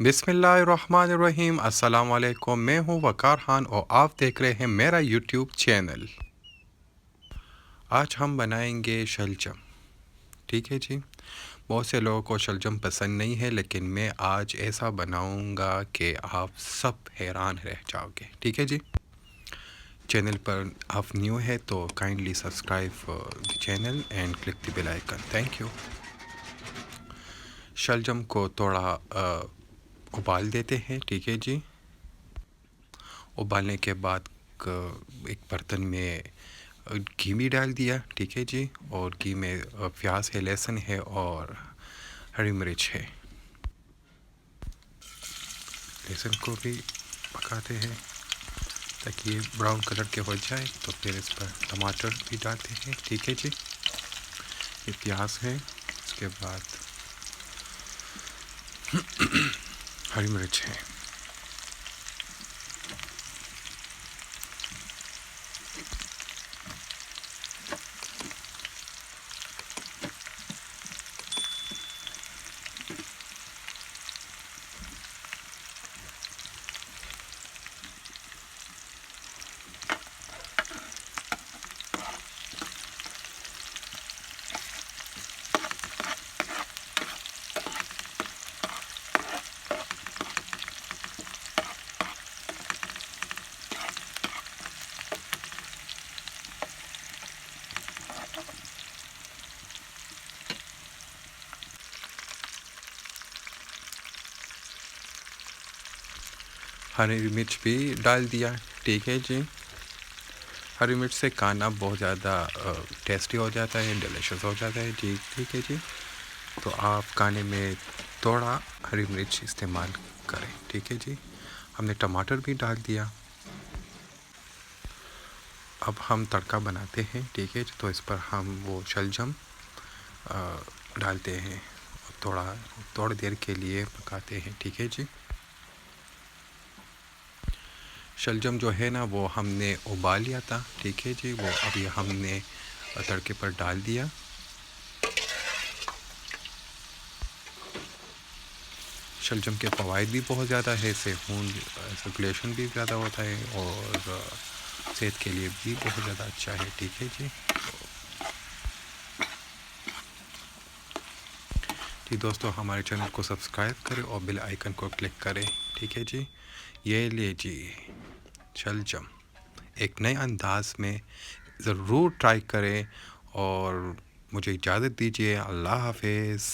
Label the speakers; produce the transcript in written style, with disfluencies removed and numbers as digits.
Speaker 1: बिस्मिल्लाहिर्रहमानिर्रहीम। अस्सलाम वालेकुम। मैं हूँ वकार खान और आप देख रहे हैं मेरा यूट्यूब चैनल। आज हम बनाएंगे शलजम। ठीक है जी। बहुत से लोगों को शलजम पसंद नहीं है, लेकिन मैं आज ऐसा बनाऊंगा कि आप सब हैरान रह जाओगे। ठीक है जी। चैनल पर आप न्यू है तो kindly subscribe the channel and click the bell icon. Thank you. शलजम को थोड़ा उबाल देते हैं। ठीक है जी। उबालने के बाद एक बर्तन में घी भी डाल दिया। ठीक है जी। और घी में प्याज है, लहसुन है और हरी मिर्च है। लहसुन को भी पकाते हैं ताकि ये ब्राउन कलर के हो जाए। तो फिर इस पर टमाटर भी डालते हैं। ठीक है जी। ये प्याज है, उसके बाद हरी मिर्च है। हरी मिर्च भी डाल दिया। ठीक है जी। हरी मिर्च से खाना बहुत ज़्यादा टेस्टी हो जाता है, डिलीशियस हो जाता है जी। ठीक है जी। तो आप खाने में थोड़ा हरी मिर्च इस्तेमाल करें। ठीक है जी। हमने टमाटर भी डाल दिया। अब हम तड़का बनाते हैं। ठीक है। तो इस पर हम वो शलजम डालते हैं, थोड़ी देर के लिए पकाते हैं। ठीक है जी। शलजम जो है ना वो हमने उबाल लिया था। ठीक है जी। वो अभी हमने तड़के पर डाल दिया। शलजम के फ़वाइद भी बहुत ज़्यादा है। इससे खून सर्कुलेशन भी ज़्यादा होता है और सेहत के लिए भी बहुत ज़्यादा अच्छा है। ठीक है जी। जी दोस्तों, हमारे चैनल को सब्सक्राइब करें और बेल आइकन को क्लिक करें। ठीक है जी। ये लीजिए शलजम एक नए अंदाज में, ज़रूर ट्राई करें और मुझे इजाज़त दीजिए। अल्लाह हाफ़िज़।